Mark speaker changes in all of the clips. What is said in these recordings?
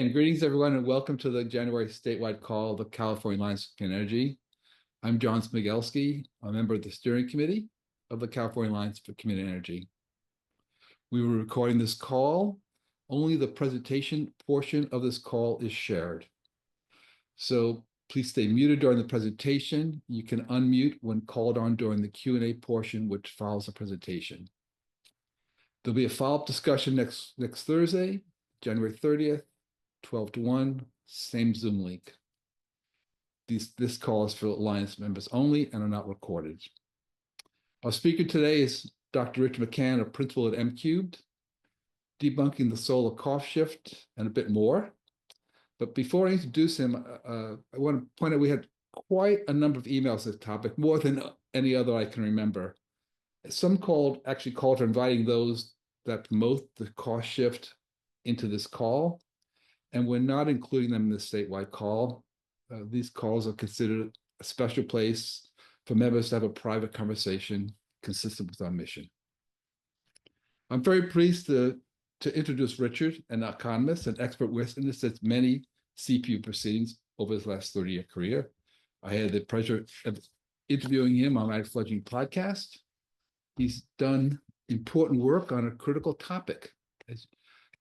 Speaker 1: And greetings, everyone, and welcome to the January statewide call of the California Alliance for Clean Energy. I'm John Smigelski, a member of the steering committee of the California Alliance for Clean Energy. We were recording this call. Only the presentation portion of this call is shared. So please stay muted during the presentation. You can unmute when called on during the Q&A portion, which follows the presentation. There'll be a follow-up discussion next Thursday, January 30th, 12 to 1, same Zoom link. This call is for Alliance members only and are not recorded. Our speaker today is Dr. Rich McCann, a principal at M.Cubed, debunking the solar cost shift and a bit more. But before I introduce him, I want to point out we had quite a number of emails on this topic, more than any other I can remember. Some actually called for inviting those that promote the cost shift into this call, and we're not including them in the statewide call. These calls are considered a special place for members to have a private conversation consistent with our mission. I'm very pleased to introduce Richard, an economist and expert witness at many CPUC proceedings over his last 30-year career. I had the pleasure of interviewing him on my fledgling podcast. He's done important work on a critical topic.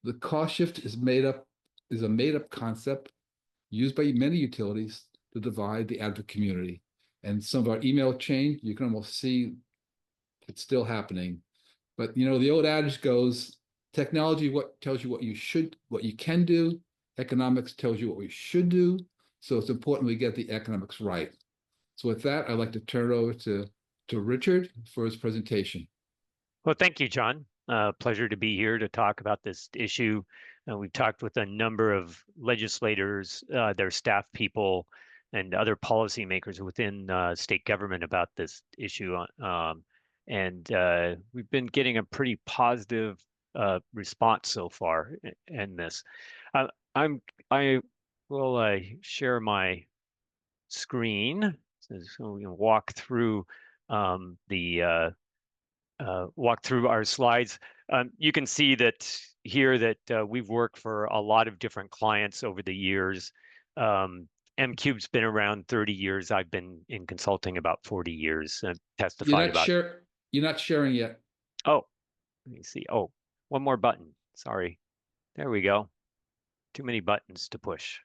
Speaker 1: The cost shift is a made-up concept used by many utilities to divide the advocate community. And some of our email chain, you can almost see it's still happening. But the old adage goes, technology tells you what you can do, economics tells you what we should do. So it's important we get the economics right. So with that, I'd like to turn it over to Richard for his presentation.
Speaker 2: Well, thank you, John. Pleasure to be here to talk about this issue. We've talked with a number of legislators, their staff people, and other policymakers within state government about this will we've been getting a pretty positive response so far in this. I will share my screen so we can walk through walk through our slides. You can see that here that we've worked for a lot of different clients over the years. M.Cube's been around 30 years. I've been in consulting about 40 years and testified about.
Speaker 1: You're not sharing yet.
Speaker 2: Oh, let me see. Oh, one more button. Sorry. There we go. Too many buttons to push.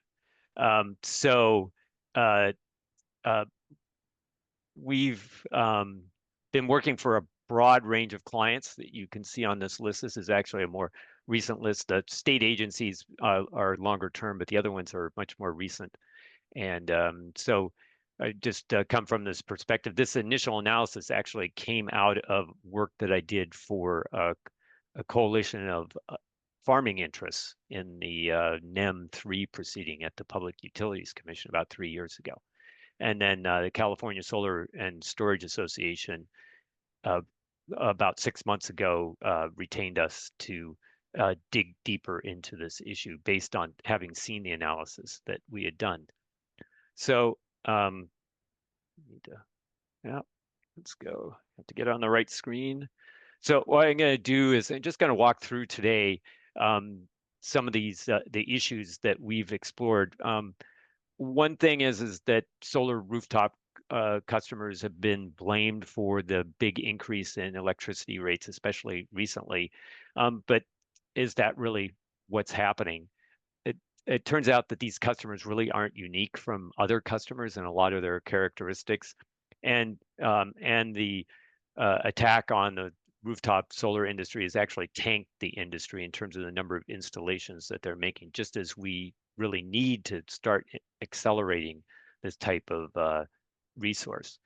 Speaker 2: We've been working for a broad range of clients that you can see on this list. This is actually a more recent list. The state agencies are longer term, but the other ones are much more recent. And so I just come from this perspective. This initial analysis actually came out of work that I did for a coalition of farming interests in the NEM 3 proceeding at the Public Utilities Commission about 3 years ago. And then the California Solar and Storage Association about 6 months ago retained us to dig deeper into this issue based on having seen the analysis that we had done. So let's go. I have to get on the right screen. So what I'm going to do is I'm just going to walk through today some of these the issues that we've explored. One thing is that solar rooftop customers have been blamed for the big increase in electricity rates, especially recently. But is that really what's happening? It turns out that these customers really aren't unique from other customers in a lot of their characteristics, and the attack on the rooftop solar industry has actually tanked the industry in terms of the number of installations that they're making, just as we really need to start accelerating this type of resource.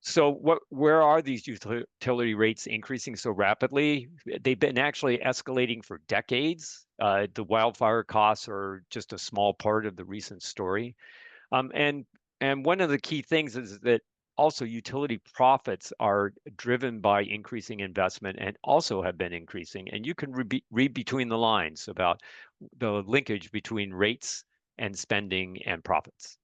Speaker 2: So where are these utility rates increasing so rapidly? They've been actually escalating for decades. The wildfire costs are just a small part of the recent story. And one of the key things is that also utility profits are driven by increasing investment and also have been increasing. And you can read between the lines about the linkage between rates and spending and profits.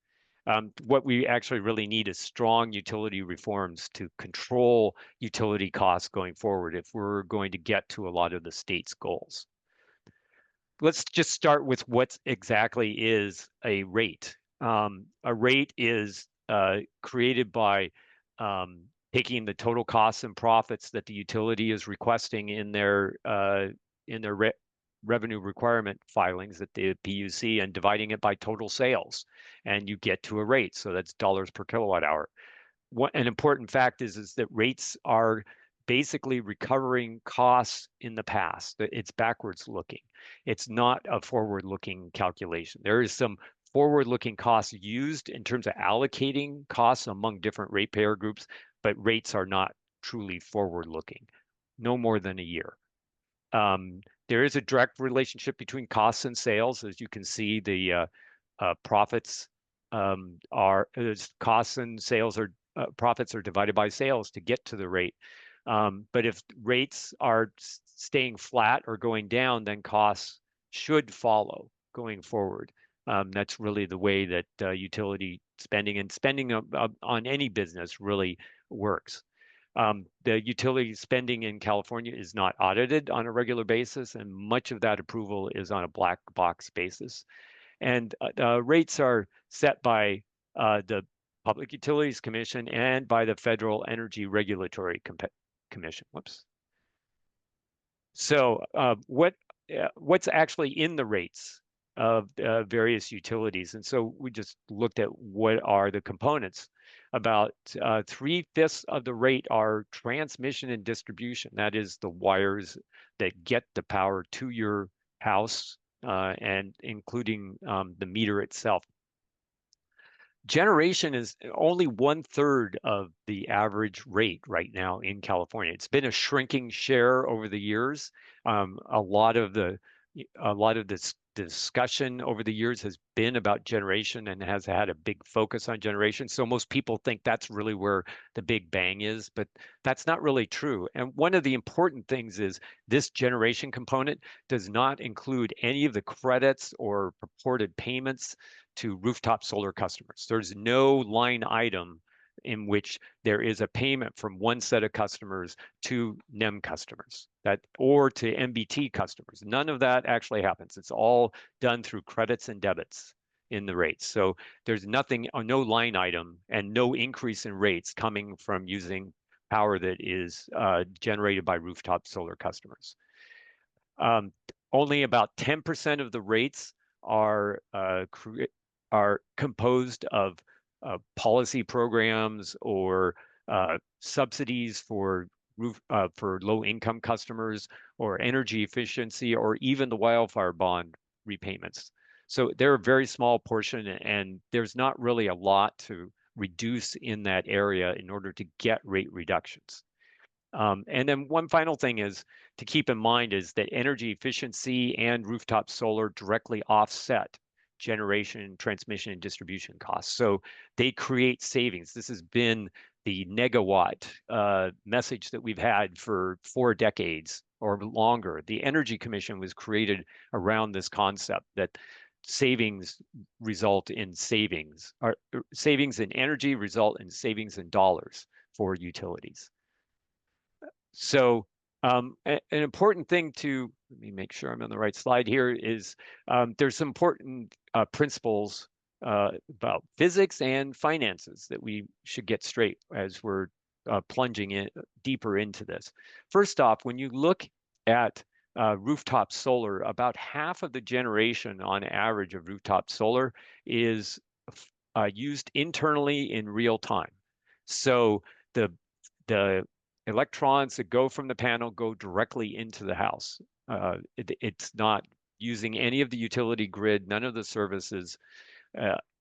Speaker 2: What we actually really need is strong utility reforms to control utility costs going forward if we're going to get to a lot of the state's goals. let's just start with what exactly is a rate. A rate is created by taking the total costs and profits that the utility is requesting in their revenue requirement filings at the PUC and dividing it by total sales, and you get to a rate. So that's dollars per kilowatt hour. An important fact is that rates are basically recovering costs in the past. It's backwards looking. It's not a forward looking calculation. There is some forward looking costs used in terms of allocating costs among different ratepayer groups, but rates are not truly forward looking, no more than a year. There is a direct relationship between costs and sales. As you can see, the profits are costs and sales are profits are divided by sales to get to the rate. But if rates are staying flat or going down, then costs should follow going forward. That's really the way that utility spending and spending on any business really works. The utility spending in California is not audited on a regular basis, and much of that approval is on a black box basis. And rates are set by the Public Utilities Commission and by the Federal Energy Regulatory Commission. Whoops. So what's actually in the rates of various utilities? And so we just looked at what are the components. About 3/5 of the rate are transmission and distribution. That is the wires that get the power to your house and including the meter itself. Generation is only 1/3 of the average rate right now in California. It's been a shrinking share over the years. A lot of this discussion over the years has been about generation and has had a big focus on generation. So most people think that's really where the big bang is, but that's not really true. And one of the important things is this generation component does not include any of the credits or purported payments to rooftop solar customers. There's no line item in which there is a payment from one set of customers to NEM customers or to MBT customers. None of that actually happens. It's all done through credits and debits in the rates. So there's nothing, no line item and no increase in rates coming from using power that is generated by rooftop solar customers. Only about 10% of the rates are composed of policy programs or subsidies for low-income customers or energy efficiency or even the wildfire bond repayments. So they're a very small portion, and there's not really a lot to reduce in that area in order to get rate reductions. And then one final thing is to keep in mind is that energy efficiency and rooftop solar directly offset generation, transmission, and distribution costs. So they create savings. This has been the negawatt message that we've had for 4 decades or longer. The Energy Commission was created around this concept that savings result in savings, or savings in energy result in savings in dollars for utilities. So an important thing to, let me make sure I'm on the right slide here, is there's some important principles about physics and finances that we should get straight as we're plunging in deeper into this. First off, when you look at rooftop solar, about half of the generation on average of rooftop solar is used internally in real time. So the electrons that go from the panel go directly into the house. It's not using any of the utility grid, none of the services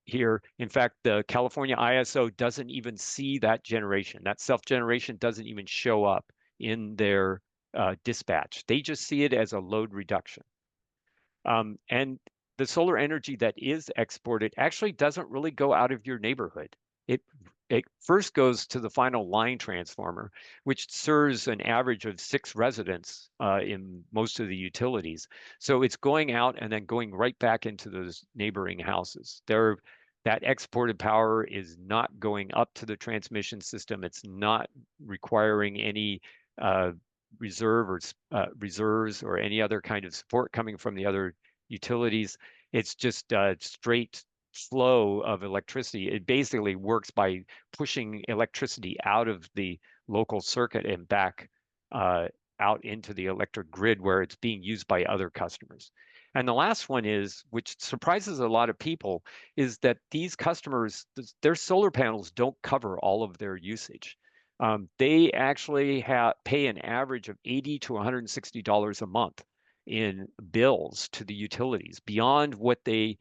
Speaker 2: here. In fact, the California ISO doesn't even see that generation. That self-generation doesn't even show up in their dispatch. They just see it as a load reduction. And the solar energy that is exported actually doesn't really go out of your neighborhood. It first goes to the final line transformer, which serves an average of 6 residents in most of the utilities. So it's going out and then going right back into those neighboring houses. That exported power is not going up to the transmission system. It's not requiring any reserves or any other kind of support coming from the other utilities. It's just a straight flow of electricity. It basically works by pushing electricity out of the local circuit and back out into the electric grid where it's being used by other customers. And the last one is, which surprises a lot of people, is that these customers, their solar panels don't cover all of their usage. They actually pay an average of $80 to $160 a month in bills to the utilities beyond what they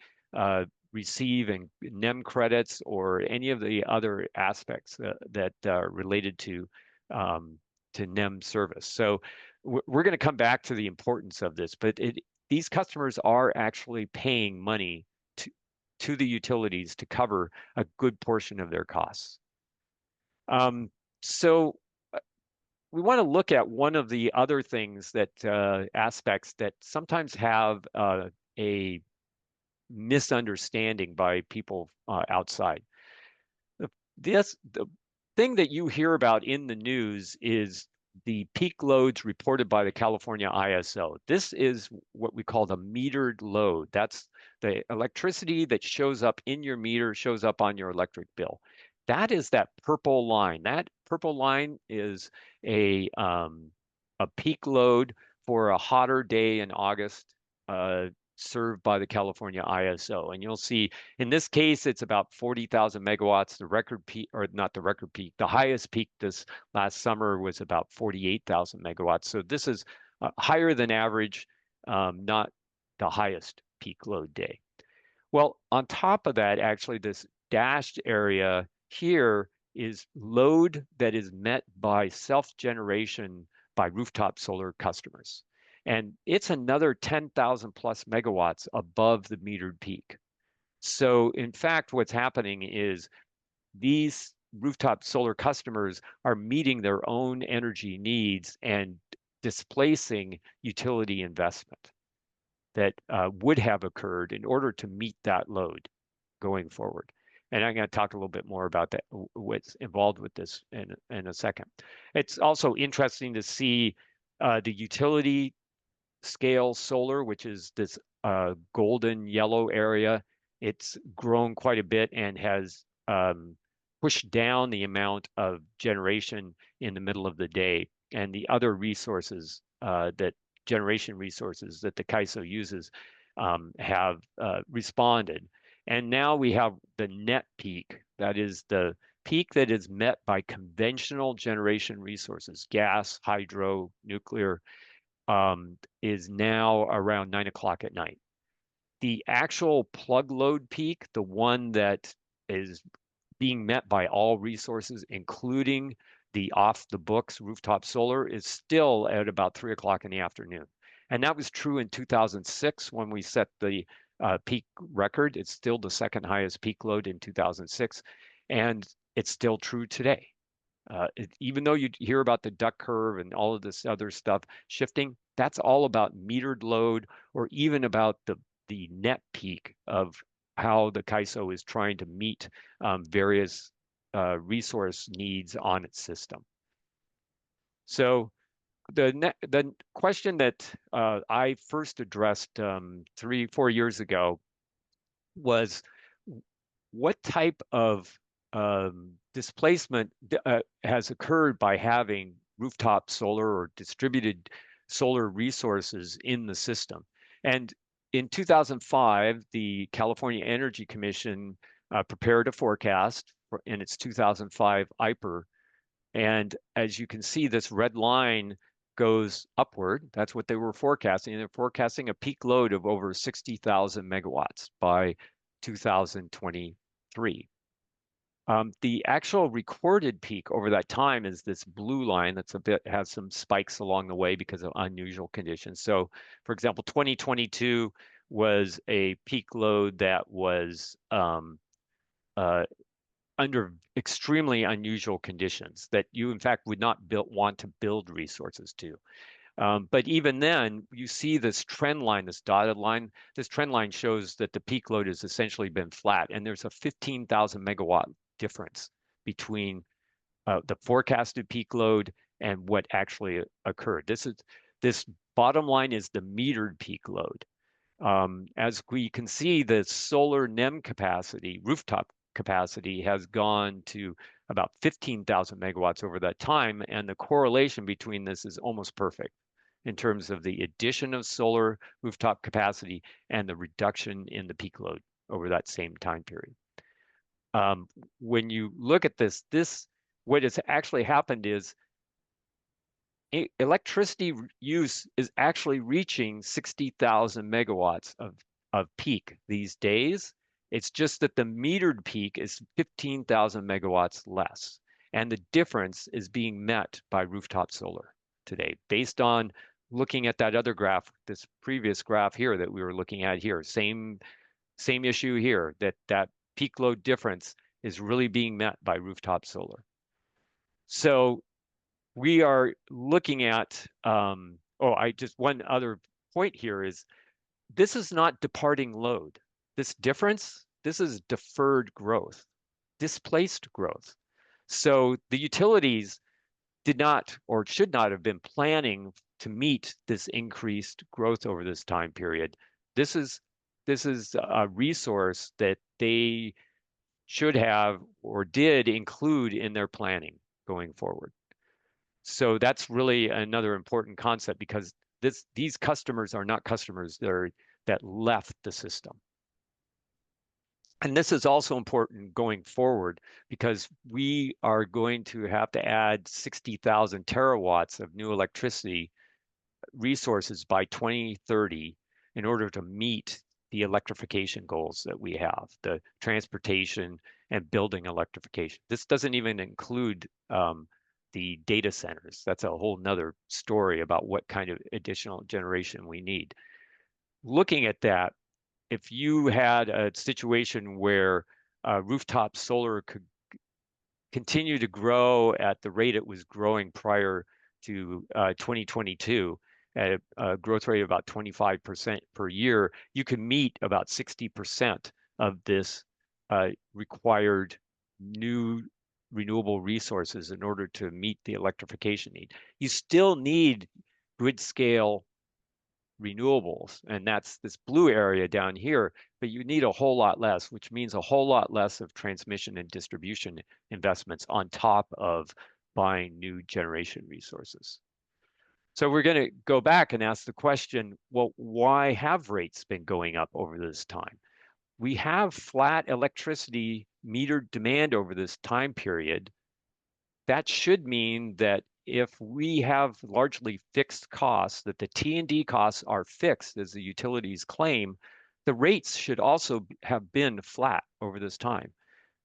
Speaker 2: receive in NEM credits or any of the other aspects that are related to NEM service. So we're going to come back to the importance of this, but these customers are actually paying money to the utilities to cover a good portion of their costs. So we want to look at one of the other things that aspects that sometimes have a misunderstanding by people outside. The thing that you hear about in the news is the peak loads reported by the California ISO. This is what we call the metered load. That's the electricity that shows up in your meter, shows up on your electric bill. That is that purple line. That purple line is a peak load for a hotter day in August, served by the California ISO. And you'll see in this case, it's about 40,000 megawatts. The record peak, or not the record peak, the highest peak this last summer was about 48,000 megawatts. So this is higher than average, not the highest peak load day. Well, on top of that, actually, this dashed area here is load that is met by self-generation by rooftop solar customers. And it's another 10,000 plus megawatts above the metered peak. So in fact, what's happening is these rooftop solar customers are meeting their own energy needs and displacing utility investment that would have occurred in order to meet that load going forward. And I'm going to talk a little bit more about that, what's involved with this in a second. It's also interesting to see the utility scale solar, which is this golden yellow area. It's grown quite a bit and has pushed down the amount of generation in the middle of the day. And the other resources generation resources that the CAISO uses have responded. And now we have the net peak. That is the peak that is met by conventional generation resources, gas, hydro, nuclear, is now around 9 o'clock at night. The actual plug load peak, the one that is being met by all resources, including the off the books rooftop solar, is still at about 3 o'clock in the afternoon. And that was true in 2006 when we set the peak record. It's still the second highest peak load in 2006. And it's still true today. Even though you hear about the duck curve and all of this other stuff shifting, that's all about metered load or even about the net peak of how the CAISO is trying to meet various resource needs on its system. So the question that I first addressed 3-4 years ago was what type of displacement has occurred by having rooftop solar or distributed solar resources in the system. And in 2005, the California Energy Commission prepared a forecast in its 2005 IPER. And as you can see, this red line goes upward. That's what they were forecasting. And they're forecasting a peak load of over 60,000 megawatts by 2023. The actual recorded peak over that time is this blue line that's has some spikes along the way because of unusual conditions. So for example, 2022 was a peak load that was under extremely unusual conditions that you in fact would not want to build resources to. But even then, you see this trend line, this dotted line. This trend line shows that the peak load has essentially been flat, and there's a 15,000 megawatt difference between the forecasted peak load and what actually occurred. This bottom line is the metered peak load. As we can see, the solar NEM capacity, rooftop capacity, has gone to about 15,000 megawatts over that time, and the correlation between this is almost perfect in terms of the addition of solar rooftop capacity and the reduction in the peak load over that same time period. When you look at this, what has actually happened is electricity use is actually reaching 60,000 megawatts of peak these days. It's just that the metered peak is 15,000 megawatts less. And the difference is being met by rooftop solar today, based on looking at that other graph, this previous graph here that we were looking at here. Same issue here, that peak load difference is really being met by rooftop solar. So we are looking at, one other point here is this is not departing load. This difference, this is deferred growth, displaced growth. So the utilities did not or should not have been planning to meet this increased growth over this time period. This is a resource that they should have or did include in their planning going forward. So that's really another important concept, because these customers are not customers that left the system. And this is also important going forward, because we are going to have to add 60,000 terawatts of new electricity resources by 2030 in order to meet the electrification goals that we have, the transportation and building electrification. This doesn't even include the data centers. That's a whole nother story about what kind of additional generation we need. Looking at that, if you had a situation where rooftop solar could continue to grow at the rate it was growing prior to 2022, at a growth rate of about 25% per year, you can meet about 60% of this required new renewable resources in order to meet the electrification need. You still need grid scale renewables, and that's this blue area down here, but you need a whole lot less, which means a whole lot less of transmission and distribution investments on top of buying new generation resources. So we're going to go back and ask the question, well, why have rates been going up over this time? We have flat electricity metered demand over this time period. That should mean that if we have largely fixed costs, that the T&D costs are fixed, as the utilities claim, the rates should also have been flat over this time.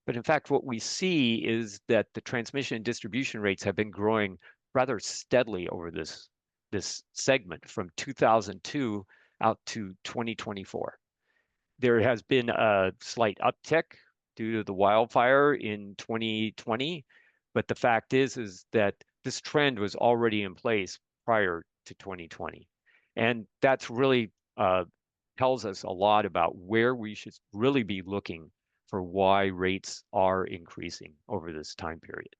Speaker 2: But in fact, what we see is that the transmission and distribution rates have been growing rather steadily over this segment from 2002 out to 2024. There has been a slight uptick due to the wildfire in 2020, but the fact is that this trend was already in place prior to 2020. And that's really tells us a lot about where we should really be looking for why rates are increasing over this time period.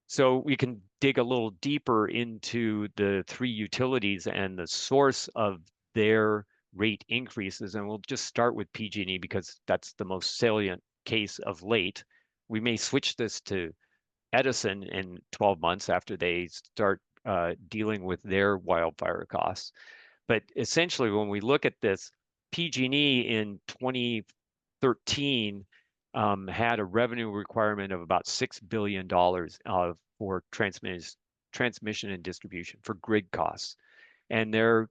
Speaker 2: So we can dig a little deeper into the three utilities and the source of their rate increases. And we'll just start with PG&E because that's the most salient case of late. We may switch this to Edison in 12 months after they start dealing with their wildfire costs. But essentially, when we look at this, PG&E in 2013 had a revenue requirement of about $6 billion for transmission and distribution for grid costs. And their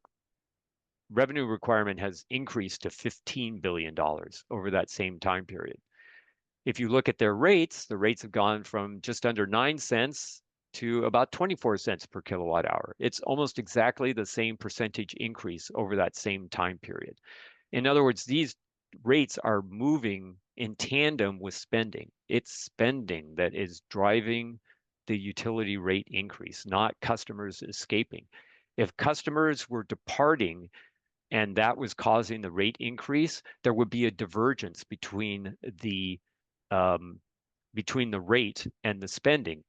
Speaker 2: revenue requirement has increased to $15 billion over that same time period. If you look at their rates, the rates have gone from just under 9 cents to about 24 cents per kilowatt hour. It's almost exactly the same percentage increase over that same time period. In other words, these rates are moving in tandem with spending. It's spending that is driving the utility rate increase, not customers escaping. If customers were departing and that was causing the rate increase, there would be a divergence between the rate and the spending.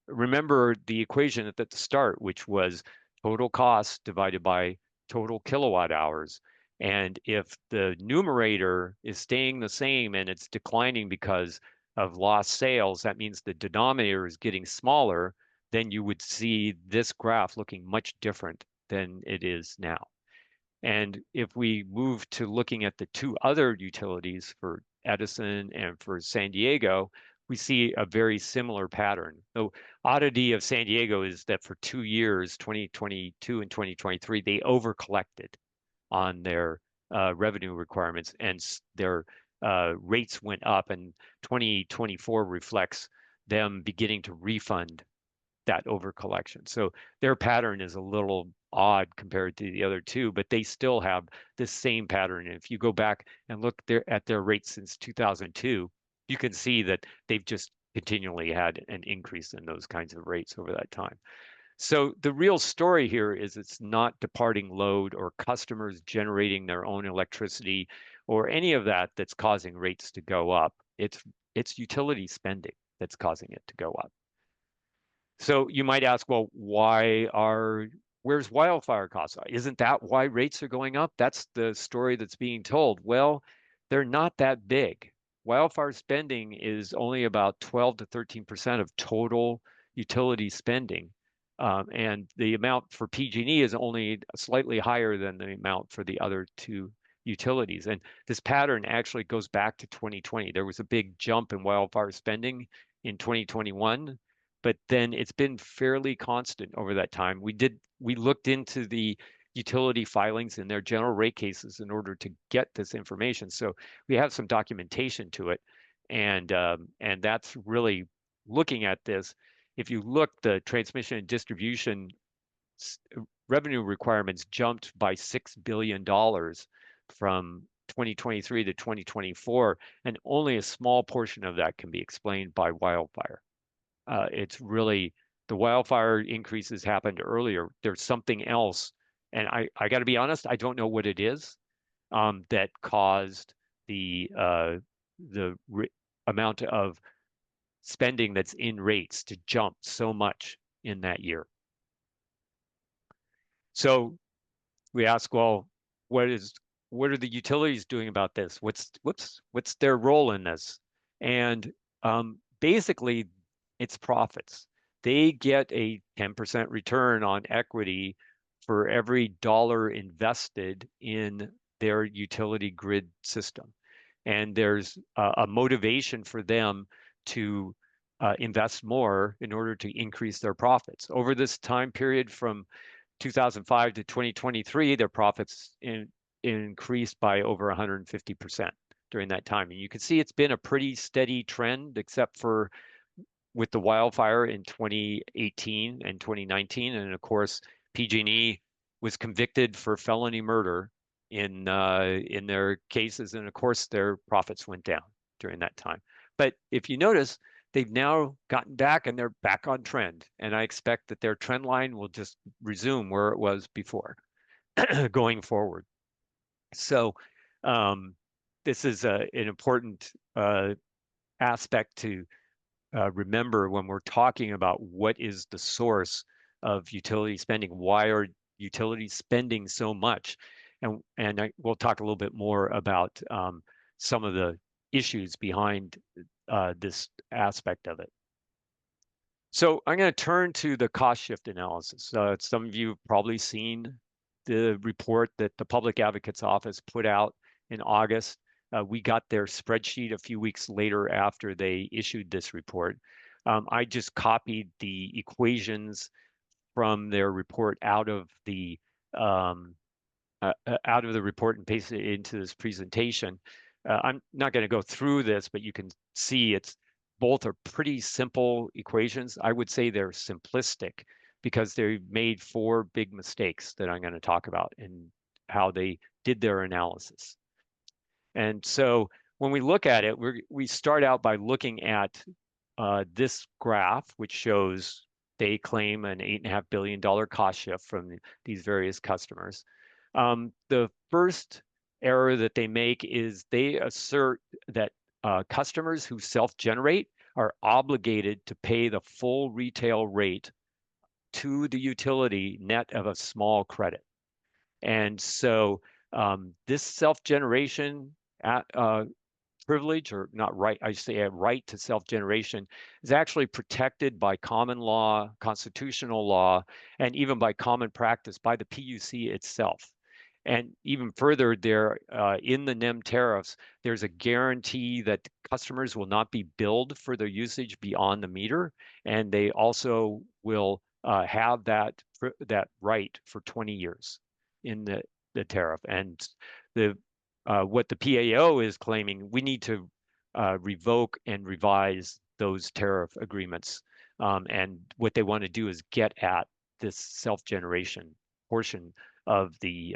Speaker 2: Remember the equation at the start, which was total cost divided by total kilowatt hours. And if the numerator is staying the same and it's declining because of lost sales, that means the denominator is getting smaller, then you would see this graph looking much different than it is now. And if we move to looking at the two other utilities for Edison and for San Diego, we see a very similar pattern. The oddity of San Diego is that for 2 years, 2022 and 2023, they overcollected on their revenue requirements, and their rates went up, and 2024 reflects them beginning to refund that overcollection. So their pattern is a little odd compared to the other two, but they still have the same pattern. And if you go back and look at their rates since 2002, you can see that they've just continually had an increase in those kinds of rates over that time. So the real story here is it's not departing load or customers generating their own electricity or any of that that's causing rates to go up. It's utility spending that's causing it to go up. So you might ask, well, where's wildfire costs? Isn't that why rates are going up? That's the story that's being told. Well, they're not that big. Wildfire spending is only about 12 to 13% of total utility spending. And the amount for PG&E is only slightly higher than the amount for the other two utilities. And this pattern actually goes back to 2020. There was a big jump in wildfire spending in 2021, but then it's been fairly constant over that time. We looked into the utility filings in their general rate cases in order to get this information. So we have some documentation to it, and that's really looking at this. If you look, the transmission and distribution revenue requirements jumped by $6 billion from 2023 to 2024, and only a small portion of that can be explained by wildfire. It's really the wildfire increases happened earlier. There's something else, and I got to be honest, I don't know what it is that caused the amount of spending that's in rates to jump so much in that year. So we ask, well, what are the utilities doing about this? What's their role in this? And basically, it's profits. They get a 10% return on equity for every dollar invested in their utility grid system. And there's a motivation for them to invest more in order to increase their profits. Over this time period from 2005 to 2023, their profits increased by over 150% during that time. And you can see it's been a pretty steady trend, except for with the wildfire in 2018 and 2019. And of course, PG&E was convicted for felony murder in their cases. And of course, their profits went down during that time. But if you notice, they've now gotten back and they're back on trend. And I expect that their trend line will just resume where it was before going forward. So this is an important aspect to remember when we're talking about what is the source of utility spending. Why are utilities spending so much? And we'll talk a little bit more about some of the issues behind this aspect of it. So I'm going to turn to the cost shift analysis. Some of you have probably seen the report that the Public Advocate's Office put out in August. We got their spreadsheet a few weeks later after they issued this report. I just copied the equations from their report out of the report and pasted it into this presentation. I'm not going to go through this, but you can see both are pretty simple equations. I would say they're simplistic because they made 4 big mistakes that I'm going to talk about in how they did their analysis. And so when we look at it, we start out by looking at this graph, which shows they claim an $8.5 billion cost shift from these various customers. The first error that they make is they assert that customers who self-generate are obligated to pay the full retail rate to the utility net of a small credit. And so this self-generation privilege, or not right, I say a right to self-generation, is actually protected by common law, constitutional law, and even by common practice by the PUC itself. And even further, there in the NEM tariffs, there's a guarantee that customers will not be billed for their usage beyond the meter, and they also will have that right for 20 years in the tariff. And the what the PAO is claiming, we need to revoke and revise those tariff agreements. And what they want to do is get at this self-generation portion of the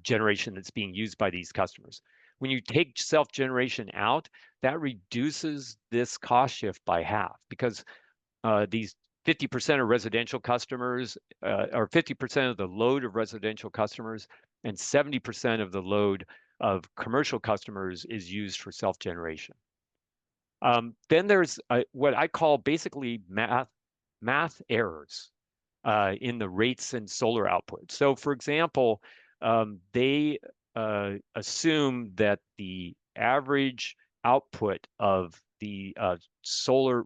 Speaker 2: generation that's being used by these customers. When you take self-generation out, that reduces this cost shift by half, because these 50% of residential customers, or 50% of the load of residential customers, and 70% of the load of commercial customers is used for self-generation. Then there's what I call basically math errors in the rates and solar output. So for example, they assume that the average output of the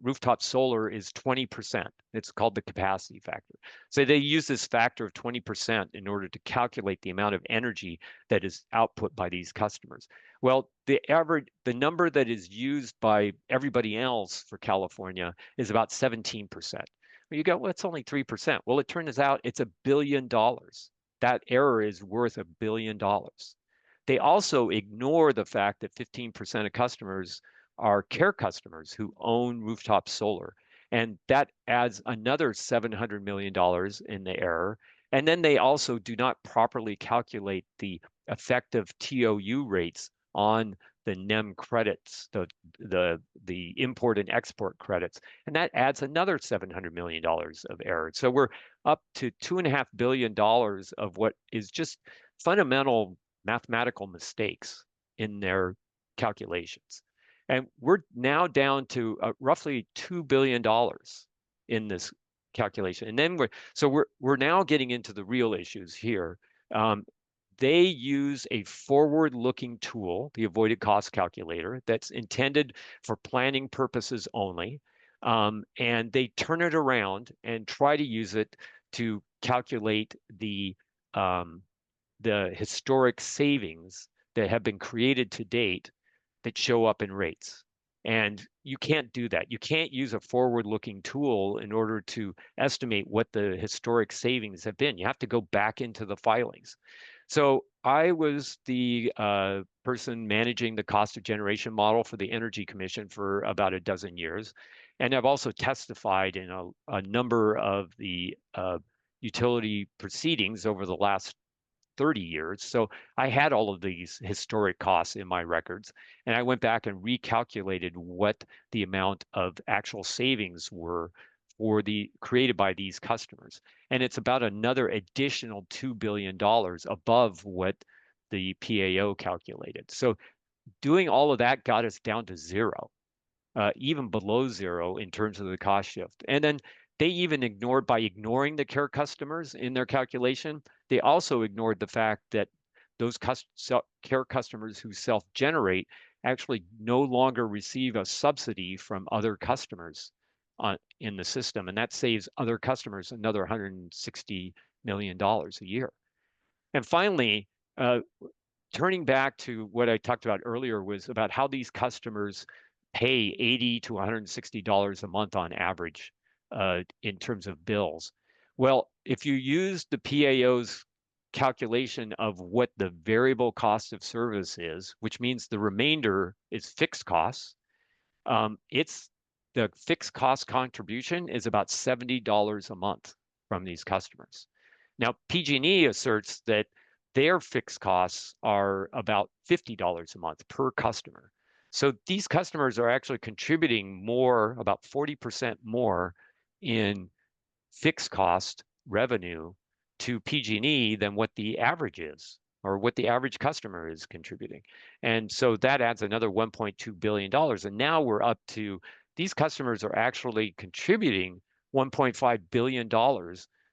Speaker 2: rooftop solar is 20%. It's called the capacity factor. So they use this factor of 20% in order to calculate the amount of energy that is output by these customers. Well, the number that is used by everybody else for California is about 17%. Well, you go, well, it's only 3%. Well, it turns out it's $1 billion. That error is worth $1 billion. They also ignore the fact that 15% of customers are care customers who own rooftop solar. And that adds another $700 million in the error. And then they also do not properly calculate the effective TOU rates on the NEM credits, the import and export credits, and that adds another $700 million of error. So we're up to $2.5 billion of what is just fundamental mathematical mistakes in their calculations. And we're now down to roughly $2 billion in this calculation. And then we're now getting into the real issues here. They use a forward-looking tool, the avoided cost calculator, that's intended for planning purposes only. And they turn it around and try to use it to calculate the historic savings that have been created to date that show up in rates. And you can't do that. You can't use a forward-looking tool in order to estimate what the historic savings have been. You have to go back into the filings. So I was the person managing the cost of generation model for the Energy Commission for about a dozen years. And I've also testified in a number of the utility proceedings over the last 30 years. So I had all of these historic costs in my records, and I went back and recalculated what the amount of actual savings were for created by these customers. And it's about another additional $2 billion above what the PAO calculated. So doing all of that got us down to zero, even below zero in terms of the cost shift. And then they even by ignoring the care customers in their calculation, they also ignored the fact that those care customers who self-generate actually no longer receive a subsidy from other customers in the system. And that saves other customers another $160 million a year. And finally, turning back to what I talked about earlier was about how these customers pay $80 to $160 a month on average in terms of bills. Well, if you use the PAO's calculation of what the variable cost of service is, which means the remainder is fixed costs, the fixed cost contribution is about $70 a month from these customers. Now, PG&E asserts that their fixed costs are about $50 a month per customer. So these customers are actually contributing more, about 40% more in fixed cost revenue to PG&E than what the average is, or what the average customer is contributing. And so that adds another $1.2 billion. And now we're up to, these customers are actually contributing $1.5 billion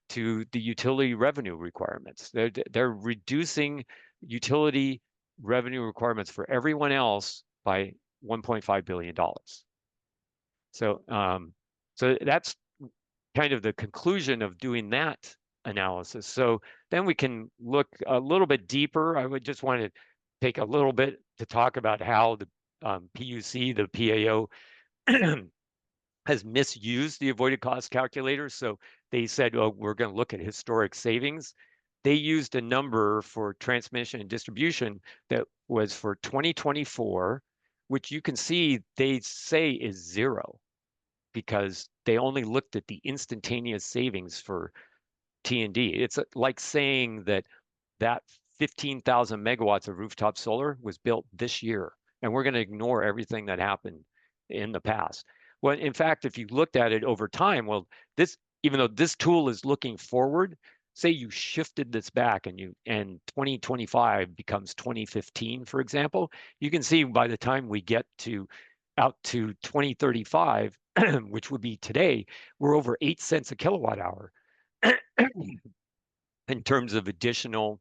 Speaker 2: to the utility revenue requirements. They're reducing utility revenue requirements for everyone else by $1.5 billion. So that's kind of the conclusion of doing that analysis. So then we can look a little bit deeper. I would just want to take a little bit to talk about how the PUC, the PAO, has misused the avoided cost calculator. So they said, oh, we're going to look at historic savings. They used a number for transmission and distribution that was for 2024, which you can see they say is zero because they only looked at the instantaneous savings for T&D. It's like saying that 15,000 megawatts of rooftop solar was built this year, and we're going to ignore everything that happened in the past. Well, in fact, if you looked at it over time, well, even though this tool is looking forward, say you shifted this back and 2025 becomes 2015, for example, you can see by the time we get out to 2035, which would be today, we're over 8 cents a kilowatt hour in terms of additional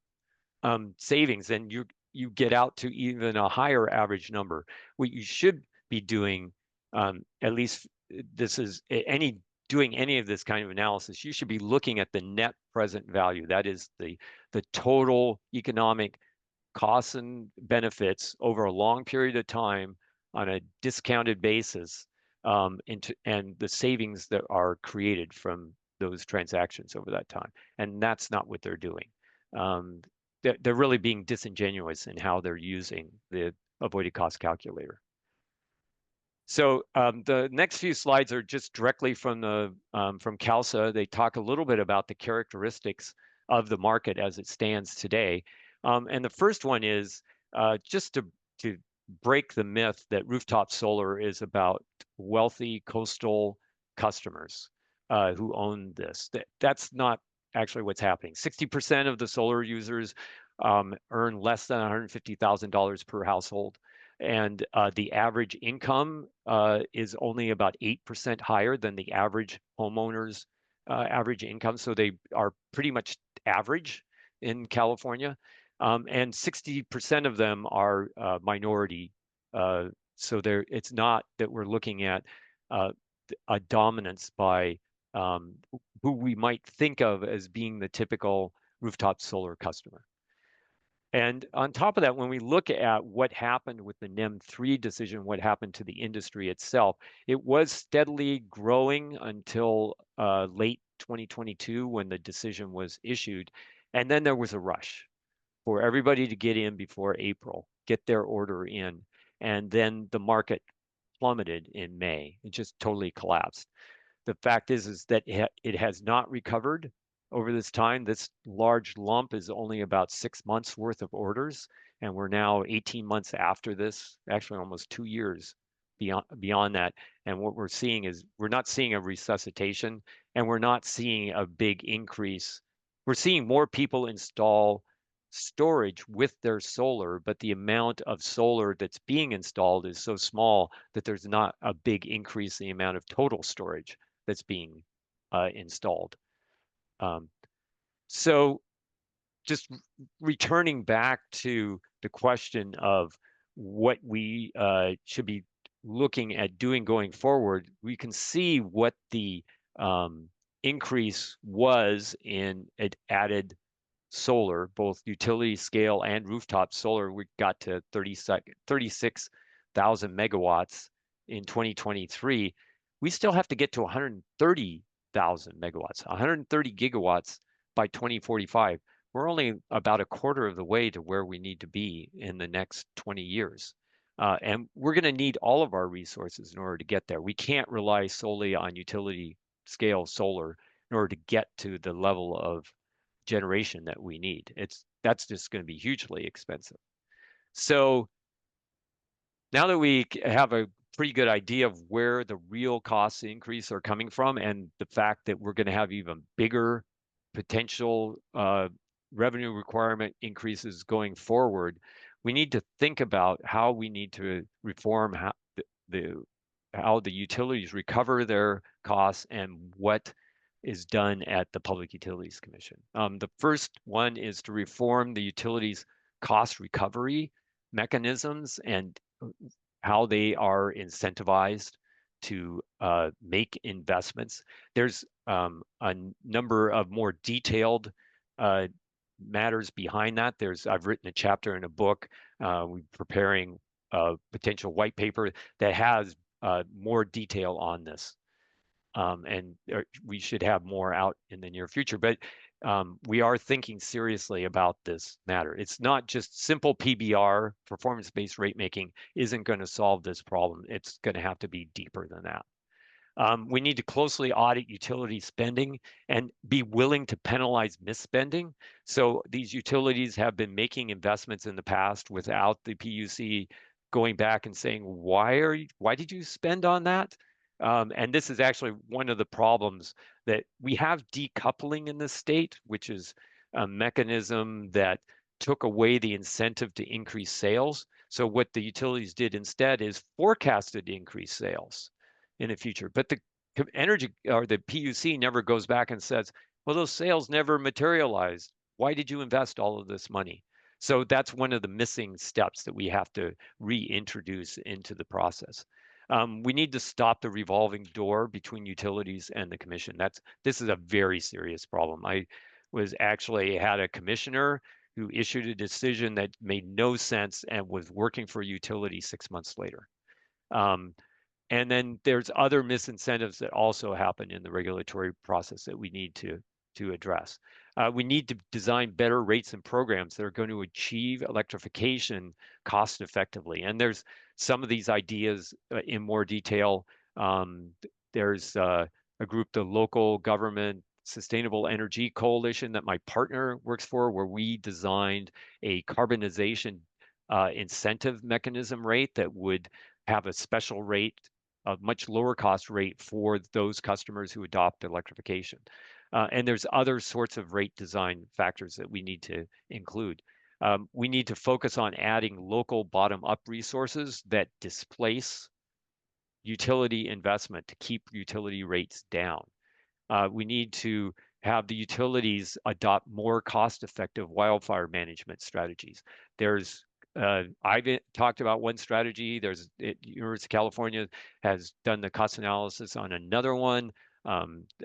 Speaker 2: savings, and you get out to even a higher average number. What you should be doing, at least this is doing any of this kind of analysis, you should be looking at the net present value. That is the total economic costs and benefits over a long period of time on a discounted basis, and the savings that are created from those transactions over that time. And that's not what they're doing. They're really being disingenuous in how they're using the avoided cost calculator. So the next few slides are just directly from CALSA. They talk a little bit about the characteristics of the market as it stands today. And the first one is just to break the myth that rooftop solar is about wealthy coastal customers who own this. That's not actually what's happening. 60% of the solar users earn less than $150,000 per household. And the average income is only about 8% higher than the average homeowner's average income. So they are pretty much average in California. And 60% of them are minority. So it's not that we're looking at a dominance by who we might think of as being the typical rooftop solar customer. And on top of that, when we look at what happened with the NEM 3 decision, what happened to the industry itself, it was steadily growing until late 2022 when the decision was issued. And then there was a rush for everybody to get in before April, get their order in. And then the market plummeted in May. It just totally collapsed. The fact is that it has not recovered over this time. This large lump is only about 6 months worth of orders, and we're now 18 months after this, actually almost 2 years beyond that. And what we're seeing is we're not seeing a resuscitation, and we're not seeing a big increase. We're seeing more people install storage with their solar, but the amount of solar that's being installed is so small that there's not a big increase in the amount of total storage that's being installed. So just returning back to the question of what we should be looking at doing going forward, we can see what the increase was in added solar, both utility scale and rooftop solar. We got to 36,000 megawatts in 2023. We still have to get to 130,000 megawatts, 130 gigawatts by 2045. We're only about a quarter of the way to where we need to be in the next 20 years. And we're going to need all of our resources in order to get there. We can't rely solely on utility scale solar in order to get to the level of generation that we need. That's just going to be hugely expensive. So now that we have a pretty good idea of where the real cost increase are coming from, and the fact that we're going to have even bigger potential revenue requirement increases going forward, we need to think about how we need to reform how the utilities recover their costs and what is done at the Public Utilities Commission. The first one is to reform the utilities cost recovery mechanisms and how they are incentivized to make investments. There's a number of more detailed matters behind that. I've written a chapter in a book. We're preparing a potential white paper that has more detail on this. And we should have more out in the near future. But we are thinking seriously about this matter. It's not just simple PBR, performance-based rate making, isn't going to solve this problem. It's going to have to be deeper than that. We need to closely audit utility spending and be willing to penalize misspending. So these utilities have been making investments in the past without the PUC going back and saying, why did you spend on that? And this is actually one of the problems that we have decoupling in the state, which is a mechanism that took away the incentive to increase sales. So what the utilities did instead is forecasted increased sales in the future. But the energy or the PUC never goes back and says, well, those sales never materialized. Why did you invest all of this money? So that's one of the missing steps that we have to reintroduce into the process. We need to stop the revolving door between utilities and the commission. This is a very serious problem. I was actually had a commissioner who issued a decision that made no sense and was working for a utility 6 months later. And then there's other misincentives that also happen in the regulatory process that we need to address. We need to design better rates and programs that are going to achieve electrification cost effectively. And there's some of these ideas in more detail. There's a group, the Local Government Sustainable Energy Coalition, that my partner works for, where we designed a carbonization incentive mechanism rate that would have a special rate, a much lower cost rate for those customers who adopt electrification. And there's other sorts of rate design factors that we need to include. We need to focus on adding local bottom-up resources that displace utility investment to keep utility rates down. We need to have the utilities adopt more cost-effective wildfire management strategies. I've talked about one strategy. University of California has done the cost analysis on another one.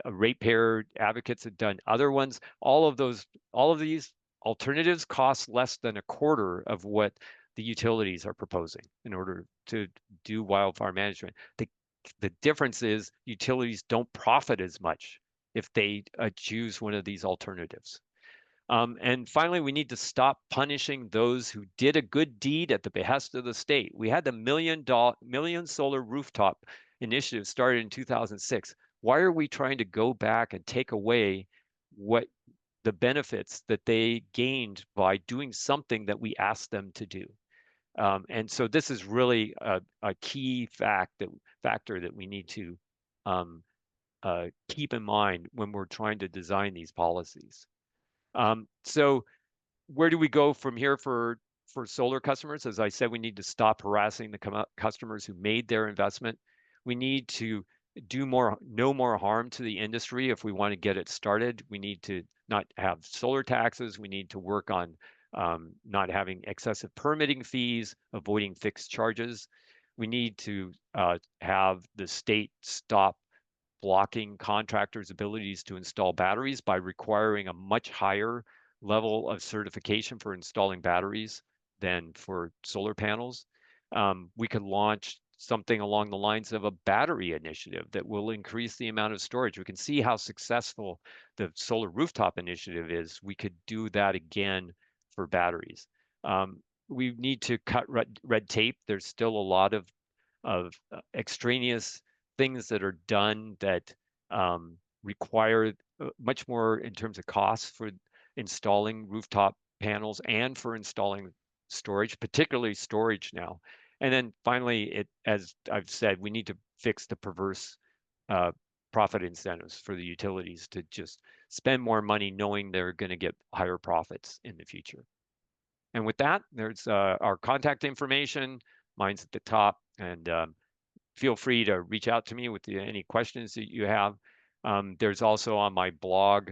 Speaker 2: Ratepayer advocates have done other ones. All of these alternatives cost less than a quarter of what the utilities are proposing in order to do wildfire management. The difference is utilities don't profit as much if they choose one of these alternatives. And finally, we need to stop punishing those who did a good deed at the behest of the state. We had the million solar rooftop initiative started in 2006. Why are we trying to go back and take away what the benefits that they gained by doing something that we asked them to do? And so this is really a key factor that we need to keep in mind when we're trying to design these policies. So where do we go from here for solar customers? As I said, we need to stop harassing the customers who made their investment. We need to do no more harm to the industry if we want to get it started. We need to not have solar taxes. We need to work on not having excessive permitting fees, avoiding fixed charges. We need to have the state stop blocking contractors' abilities to install batteries by requiring a much higher level of certification for installing batteries than for solar panels. We could launch something along the lines of a battery initiative that will increase the amount of storage. We can see how successful the solar rooftop initiative is. We could do that again for batteries. We need to cut red tape. There's still a lot of extraneous things that are done that require much more in terms of costs for installing rooftop panels and for installing storage, particularly storage now. And then finally, as I've said, we need to fix the perverse profit incentives for the utilities to just spend more money knowing they're going to get higher profits in the future. And with that, there's our contact information. Mine's at the top. And feel free to reach out to me with any questions that you have. There's also on my blog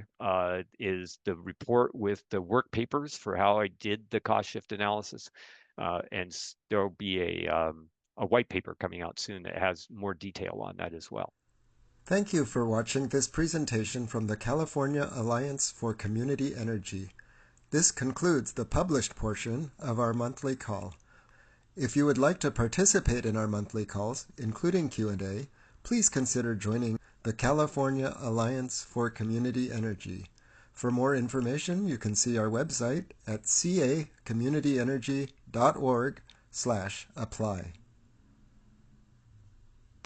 Speaker 2: is the report with the work papers for how I did the cost shift analysis. And there'll be a white paper coming out soon that has more detail on that as well.
Speaker 3: Thank you for watching this presentation from the California Alliance for Community Energy. This concludes the published portion of our monthly call. If you would like to participate in our monthly calls, including Q&A, please consider joining the California Alliance for Community Energy. For more information, you can see our website at cacommunityenergy.org/apply.